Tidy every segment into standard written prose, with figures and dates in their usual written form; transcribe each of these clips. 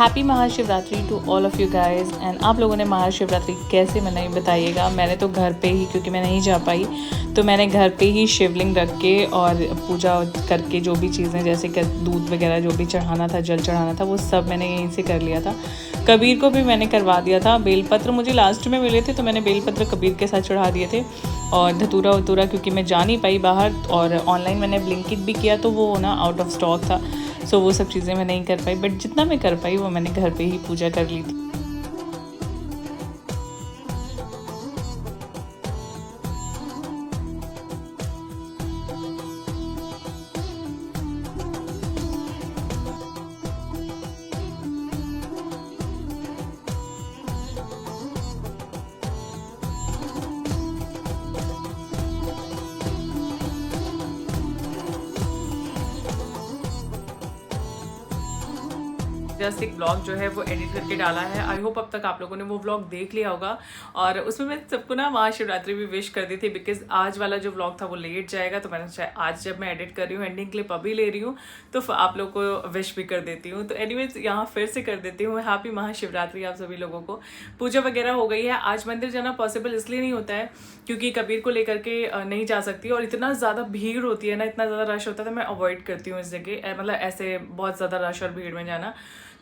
Happy Mahashivratri to all of you guys. And आप लोगों ने महाशिवरात्रि कैसे मनाई बताइएगा। मैंने तो घर पे ही, क्योंकि मैं नहीं जा पाई, तो मैंने घर पे ही शिवलिंग रख के और पूजा करके जो भी चीज़ें जैसे कि दूध वगैरह जो भी चढ़ाना था, जल चढ़ाना था, वो सब मैंने यहीं से कर लिया था। कबीर को भी मैंने करवा दिया था। बेलपत्र मुझे लास्ट में मिले थे तो मैंने बेलपत्र कबीर के साथ चढ़ा दिए थे, और धतूरा वतूरा क्योंकि मैं जा नहीं पाई बाहर, और ऑनलाइन मैंने ब्लिंकिट भी किया तो वो ना आउट ऑफ स्टॉक था, सो वो सब चीज़ें मैं नहीं कर पाई। बट जितना मैं कर पाई वो मैंने घर पे ही पूजा कर ली थी। जस्ट एक ब्लॉग जो है वो एडिट करके डाला है। आई होप अब तक आप लोगों ने वो ब्लॉग देख लिया होगा, और उसमें मैं सबको ना महाशिवरात्रि भी विश कर दी थी, बिकॉज आज वाला जो ब्लॉग था वो लेट जाएगा, तो मैंने सोचा आज जब मैं एडिट कर रही हूँ, एंडिंग क्लिप अभी ले रही हूँ, तो आप लोग को विश भी कर देती हूँ। तो एनीवेज यहाँ फिर से कर देती हूँ हैप्पी महाशिवरात्रि आप सभी लोगों को। पूजा वगैरह हो गई है। आज मंदिर जाना पॉसिबल इसलिए नहीं होता है क्योंकि कबीर को लेकर के नहीं जा सकती, और इतना ज़्यादा भीड़ होती है ना, इतना ज़्यादा रश होता है, तो मैं अवॉइड करती हूँ इस जगह, मतलब ऐसे बहुत ज़्यादा रश और भीड़ में जाना।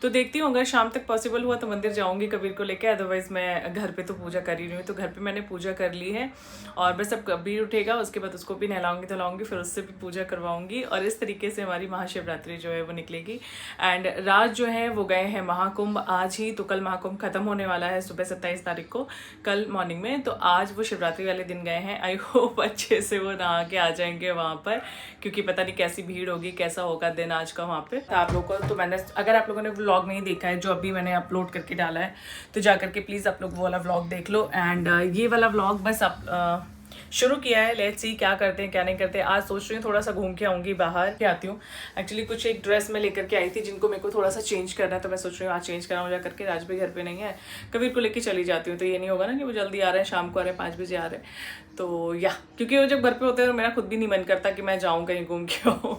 तो देखती हूँ अगर शाम तक पॉसिबल हुआ तो मंदिर जाऊंगी कबीर को लेके, अदरवाइज मैं घर पे तो पूजा कर ही रही हूँ। तो घर पे मैंने पूजा कर ली है, और बस अब कबीर उठेगा उसके बाद उसको भी नहलाऊंगी धुलाऊंगी, फिर उससे भी पूजा करवाऊंगी, और इस तरीके से हमारी महाशिवरात्रि जो है वो निकलेगी। एंड राज जो है वो गए हैं महाकुंभ आज ही, तो कल महाकुंभ खत्म होने वाला है सुबह 27 तारीख को, कल मॉर्निंग में। तो आज वो शिवरात्रि वाले दिन गए हैं। आई होप अच्छे से वो नहा के आ जाएंगे वहाँ पर, क्योंकि पता नहीं कैसी भीड़ होगी, कैसा होगा दिन आज का वहाँ पे। तो आप लोगों को, तो मैंने, अगर आप लोगों ने व्लॉग नहीं देखा है जो अभी मैंने अपलोड करके डाला है, तो जा करके प्लीज़ आप लोग वो वाला व्लॉग देख लो। एंड ये वाला व्लॉग बस आप शुरू किया है, लेट्स सी क्या करते हैं क्या नहीं करते। आज सोच रही हूँ थोड़ा सा घूम के आऊँगी, बाहर के आती हूँ। एक्चुअली कुछ एक ड्रेस में लेकर के आई थी जिनको मेरे को थोड़ा सा चेंज करना है, तो मैं सोच रही हूँ आज चेंज कराऊँ जा करके। राज भी घर पे नहीं है, कबीर को लेके चली जाती हूँ, तो ये नहीं होगा ना कि वो जल्दी आ रहे हैं, शाम को आ रहे हैं, 5 बजे आ रहे हैं। तो या क्योंकि वो जब घर पे होते हैं तो मेरा खुद भी नहीं मन करता कि मैं जाऊँ कहीं घूम के आऊँ।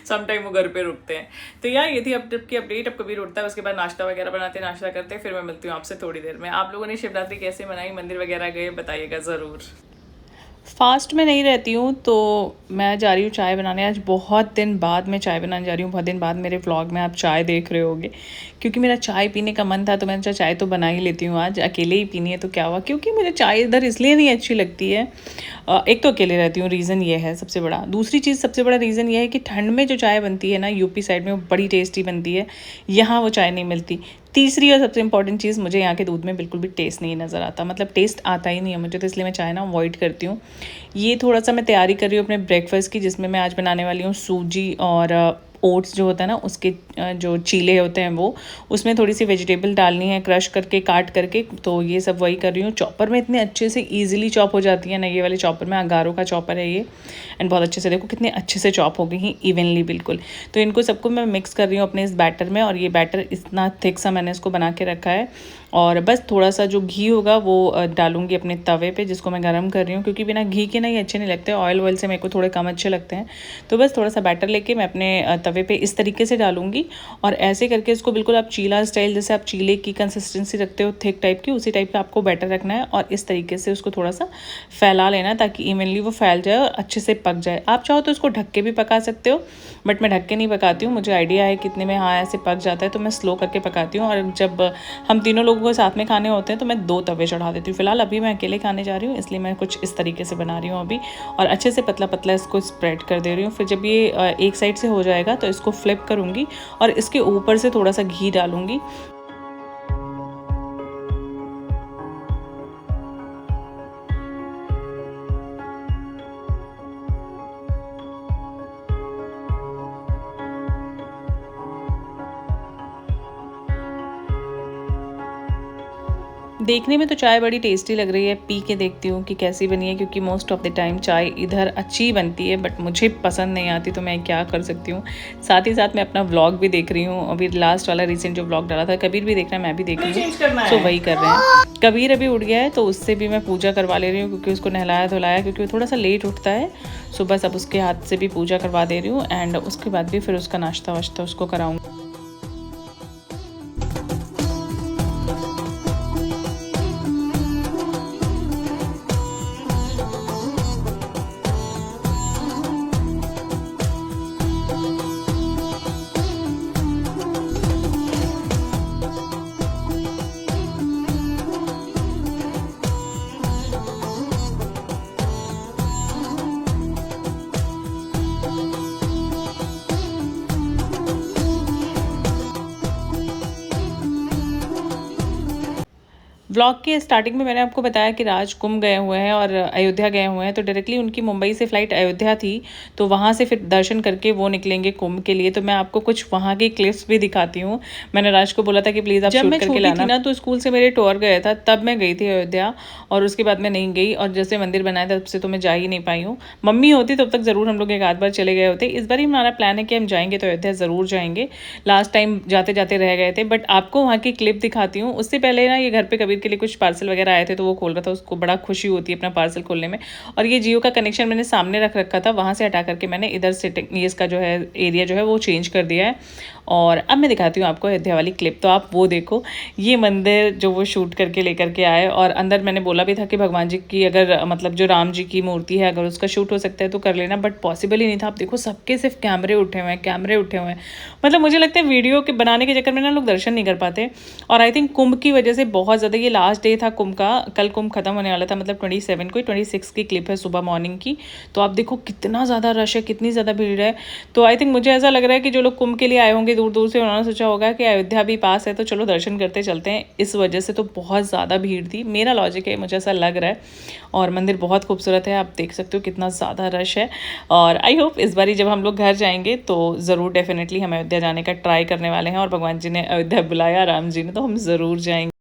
समटाइम वो घर पे रुकते हैं। तो या ये थी अब ट्रिप की अपडेट। अब कबीर उठता है उसके बाद नाश्ता वगैरह बनाते हैं, नाश्ता करते हैं, फिर मैं मिलती हूँ आपसे थोड़ी देर में। आप लोगों ने शिवरात्रि कैसे मनाई, मंदिर वगैरह गए, बताइएगा ज़रूर। फास्ट में नहीं रहती हूँ तो मैं जा रही हूँ चाय बनाने। आज बहुत दिन बाद मैं चाय बनाने जा रही हूँ, बहुत दिन बाद मेरे व्लॉग में आप चाय देख रहे होगे, क्योंकि मेरा चाय पीने का मन था, तो मैंने सोचा चाय तो बना ही लेती हूँ। आज अकेले ही पीनी है तो क्या हुआ, क्योंकि मुझे चाय इधर इसलिए नहीं अच्छी लगती है, एक तो अकेले रहती हूँ, रीज़न ये है सबसे बड़ा। दूसरी चीज़, सबसे बड़ा रीज़न ये है कि ठंड में जो चाय बनती है ना यूपी साइड में, वो बड़ी टेस्टी बनती है, यहाँ वो चाय नहीं मिलती। तीसरी और सबसे इंपॉर्टेंट चीज़, मुझे यहाँ के दूध में बिल्कुल भी टेस्ट नहीं नज़र आता, मतलब टेस्ट आता ही नहीं है मुझे, तो इसलिए मैं चाय ना अवॉइड करती हूँ। ये थोड़ा सा मैं तैयारी कर रही हूँ अपने ब्रेकफास्ट की, जिसमें मैं आज बनाने वाली हूँ सूजी और ओट्स जो होता है ना, उसके जो चीले होते हैं वो, उसमें थोड़ी सी वेजिटेबल डालनी है, क्रश करके काट करके, तो ये सब वही कर रही हूँ। चॉपर में इतने अच्छे से ईजिली चॉप हो जाती है ना, ये वाले चॉपर में, अगारो का चॉपर है ये, एंड बहुत अच्छे से, देखो कितने अच्छे से चॉप हो गई हैं इवनली बिल्कुल। तो इनको सबको मैं मिक्स कर रही हूँ अपने इस बैटर में, और ये बैटर इतना थिक सा मैंने इसको बना के रखा है, और बस थोड़ा सा जो घी होगा वो डालूंगी अपने तवे पे, जिसको मैं गरम कर रही हूँ, क्योंकि बिना घी के ना ये अच्छे नहीं लगते, ऑयल से मेरे को थोड़े कम अच्छे लगते हैं। तो बस थोड़ा सा बैटर लेके मैं अपने तवे पे इस तरीके से डालूंगी, और ऐसे करके इसको बिल्कुल आप चीला स्टाइल, जैसे आप चीले की कंसिस्टेंसी रखते हो थिक टाइप की, उसी टाइप का आपको बैटर रखना है, और इस तरीके से उसको थोड़ा सा फैला लेना ताकि इवनली वो फैल जाए और अच्छे से पक जाए। आप चाहो तो इसको ढक के भी पका सकते हो, बट मैं ढक के नहीं पकाती हूँ, मुझे आइडिया है कितने में हाँ ऐसे पक जाता है, तो मैं स्लो करके पकाती हूँ। और जब हम तीनों लोगों को साथ में खाने होते हैं तो मैं 2 तवे चढ़ा देती हूँ। फिलहाल अभी मैं अकेले खाने जा रही हूँ, इसलिए मैं कुछ इस तरीके से बना रही हूँ अभी, और अच्छे से पतला पतला इसको स्प्रेड कर दे रही हूँ। फिर जब ये एक साइड से हो जाएगा तो इसको फ्लिप करूँगी, और इसके ऊपर से थोड़ा सा घी डालूँगी। देखने में तो चाय बड़ी टेस्टी लग रही है, पी के देखती हूँ कि कैसी बनी है, क्योंकि मोस्ट ऑफ द टाइम चाय इधर अच्छी बनती है, बट मुझे पसंद नहीं आती, तो मैं क्या कर सकती हूँ। साथ ही साथ मैं अपना व्लॉग भी देख रही हूँ, अभी लास्ट वाला रिसेंट जो व्लॉग डाला था, कबीर भी देख रहा है, मैं भी देख रही हूँ, तो वही कर रहे हैं। कबीर अभी उठ गया है, तो उससे भी मैं पूजा करवा ले रही हूँ, क्योंकि उसको नहलाया धुलाया, क्योंकि वो थोड़ा सा लेट उठता है, सो बस अब उसके हाथ से भी पूजा करवा दे रही हूँ, एंड उसके बाद भी फिर उसका नाश्ता वाश्ता उसको कराऊँगी। व्लॉग के स्टार्टिंग में मैंने आपको बताया कि राज कुंभ गए हुए हैं और अयोध्या गए हुए हैं, तो डायरेक्टली उनकी मुंबई से फ़्लाइट अयोध्या थी, तो वहाँ से फिर दर्शन करके वो निकलेंगे कुंभ के लिए। तो मैं आपको कुछ वहाँ की क्लिप्स भी दिखाती हूँ। मैंने राज को बोला था कि प्लीज़ आप शूट करके लाना। ना तो स्कूल से मेरे टूर गया था, तब मैं गई थी अयोध्या, और उसके बाद मैं नहीं गई, और जैसे मंदिर बनाया तब से तो मैं जा ही नहीं पाई हूँ। मम्मी होती तब तक ज़रूर हम लोग एक आध बार चले गए होते। इस बार ही हमारा प्लान है कि हम जाएंगे तो अयोध्या ज़रूर जाएंगे। लास्ट टाइम जाते जाते रह गए थे, बट आपको वहाँ की क्लिप दिखाती हूँ। उससे पहले ना ये घर पे कबीर के लिए कुछ पार्सल वगैरह आए थे, तो वो खोल रहा था, उसको बड़ा खुशी होती है अपना पार्सल खोलने में। और ये जियो का कनेक्शन मैंने सामने रख रखा था, वहाँ से हटा करके मैंने इधर सिटिंग ये इसका जो है एरिया जो है वो चेंज कर दिया है। और अब मैं दिखाती हूँ आपको अयोध्या वाली क्लिप, तो आप वो देखो। ये मंदिर जो वो शूट करके लेकर के आए, और अंदर मैंने बोला भी था कि भगवान जी की अगर मतलब जो राम जी की मूर्ति है अगर उसका शूट हो सकता है तो कर लेना, बट पॉसिबल ही नहीं था। आप देखो सबके सिर्फ कैमरे उठे हुए हैं, कैमरे उठे हुए हैं। मतलब मुझे लगता है वीडियो के बनाने के चक्कर में ना लोग दर्शन नहीं कर पाते। और आई थिंक कुंभ की वजह से बहुत ज़्यादा, ये लास्ट डे था कुंभ का, कल कुंभ खत्म होने वाला था, मतलब 27 को, 26 की क्लिप है सुबह मॉर्निंग की। तो आप देखो कितना ज़्यादा रश है, कितनी ज़्यादा भीड़ है। तो आई थिंक मुझे ऐसा लग रहा है कि जो लोग कुंभ के लिए आए होंगे दूर दूर से, उन्होंने सोचा होगा कि अयोध्या भी पास है तो चलो दर्शन करते चलते हैं, इस वजह से तो बहुत ज़्यादा भीड़ थी। मेरा लॉजिक है, मुझे ऐसा लग रहा है। और मंदिर बहुत खूबसूरत है, आप देख सकते हो कितना ज़्यादा रश है। और आई होप इस बारी जब हम लोग घर जाएंगे तो ज़रूर डेफिनेटली हम अयोध्या जाने का ट्राई करने वाले हैं, और भगवान जी ने अयोध्या बुलाया, राम जी ने, तो हम ज़रूर जाएंगे।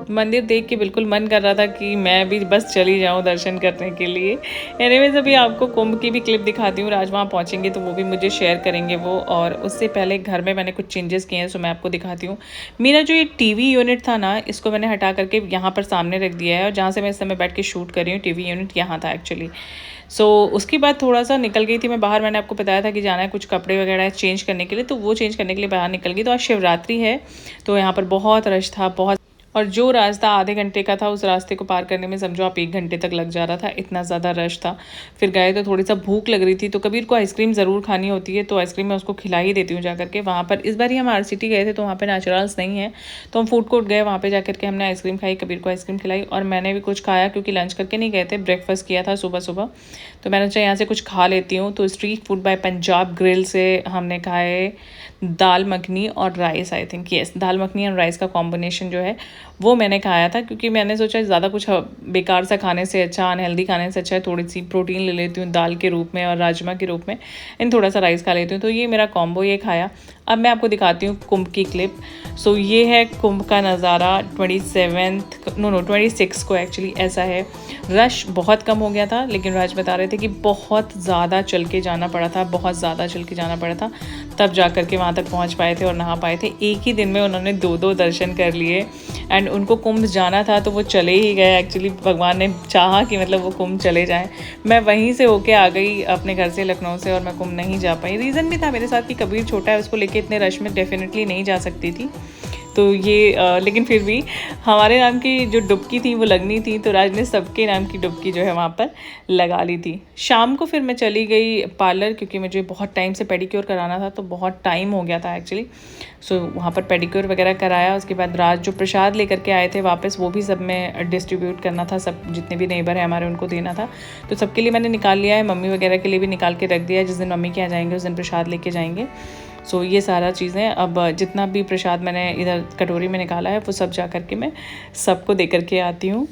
मंदिर देख के बिल्कुल मन कर रहा था कि मैं भी बस चली जाऊं दर्शन करने के लिए। एनीवेज अभी आपको कुंभ की भी क्लिप दिखाती हूँ। आज वहाँ पहुँचेंगे तो वो भी मुझे शेयर करेंगे वो, और उससे पहले घर में मैंने कुछ चेंजेस किए हैं, सो मैं आपको दिखाती हूँ। मेरा जो ये टीवी यूनिट था ना, इसको मैंने हटा करके यहाँ पर सामने रख दिया है, और जहाँ से मैं इस समय बैठ के शूट कर रही हूँ, टीवी यूनिट यहाँ था एक्चुअली। उसके बाद थोड़ा सा निकल गई थी मैं बाहर। मैंने आपको बताया था कि जाना है कुछ कपड़े वगैरह चेंज करने के लिए, तो वो चेंज करने के लिए बाहर निकल गई। तो आज शिवरात्रि है, तो यहाँ पर बहुत रश था, बहुत। और जो रास्ता आधे घंटे का था, उस रास्ते को पार करने में समझो आप 1 घंटे तक लग जा रहा था, इतना ज़्यादा रश था। फिर गए तो थोड़ी सा भूख लग रही थी, तो कबीर को आइसक्रीम ज़रूर खानी होती है, तो आइसक्रीम मैं उसको खिला ही देती हूँ जा करके। वहाँ पर इस बार ही हम RCT गए थे, तो वहाँ पर नेचुरल्स नहीं है, तो हम फूड कोर्ट गए, वहाँ पर जा करके हमने आइसक्रीम खाई, कबीर को आइसक्रीम खिलाई, और मैंने भी कुछ खाया क्योंकि लंच करके नहीं गए थे, ब्रेकफास्ट किया था सुबह सुबह। तो मैंने सोचा यहाँ से कुछ खा लेती हूँ। तो street food by Punjab grill से हमने खाए दाल मखनी और राइस, आई थिंक यस, दाल मखनी और राइस का कॉम्बिनेशन जो है वो मैंने खाया था, क्योंकि मैंने सोचा ज़्यादा कुछ बेकार सा खाने से अच्छा, अनहेल्दी खाने से अच्छा है थोड़ी सी प्रोटीन ले लेती हूँ दाल के रूप में और राजमा के रूप में, इन थोड़ा सा राइस खा लेती हूँ। तो ये मेरा कॉम्बो ये खाया। अब मैं आपको दिखाती हूँ कुंभ की क्लिप। ये है कुंभ का नज़ारा 26 को एक्चुअली ऐसा है। रश बहुत कम हो गया था, लेकिन राज बता रहे थे कि बहुत ज़्यादा चल के जाना पड़ा था, बहुत ज़्यादा चल के जाना पड़ा था, तब जा कर के वहाँ तक पहुँच पाए थे और नहा पाए थे। एक ही दिन में उन्होंने 2 दर्शन कर लिए, एंड उनको कुंभ जाना था तो वो चले ही गए। एक्चुअली भगवान ने चाहा कि मतलब वो कुंभ चले जाएं। मैं वहीं से होके आ गई अपने घर से, लखनऊ से, और मैं कुंभ नहीं जा पाई। रीज़न भी था मेरे साथ कि कबीर छोटा है, उसको लेके इतने रश में डेफिनेटली नहीं जा सकती थी। तो ये लेकिन फिर भी हमारे नाम की जो डुबकी थी वो लगनी थी, तो राज ने सबके नाम की डुबकी जो है वहाँ पर लगा ली थी। शाम को फिर मैं चली गई पार्लर, क्योंकि मुझे बहुत टाइम से पेडिक्योर कराना था, तो बहुत टाइम हो गया था एक्चुअली। वहाँ पर पेडिक्योर वगैरह कराया। उसके बाद राज जो प्रसाद लेकर के आए थे वापस, वो भी सब में डिस्ट्रीब्यूट करना था, सब जितने भी नेबर है हमारे उनको देना था, तो सबके लिए मैंने निकाल लिया है। मम्मी वगैरह के लिए भी निकाल के रख दिया है, जिस दिन मम्मी के यहाँ जाएंगे उस दिन प्रसाद लेके जाएंगे। ये सारा चीज़ें, अब जितना भी प्रसाद मैंने इधर कटोरी में निकाला है वो सब जा कर के मैं सबको दे करके आती हूँ।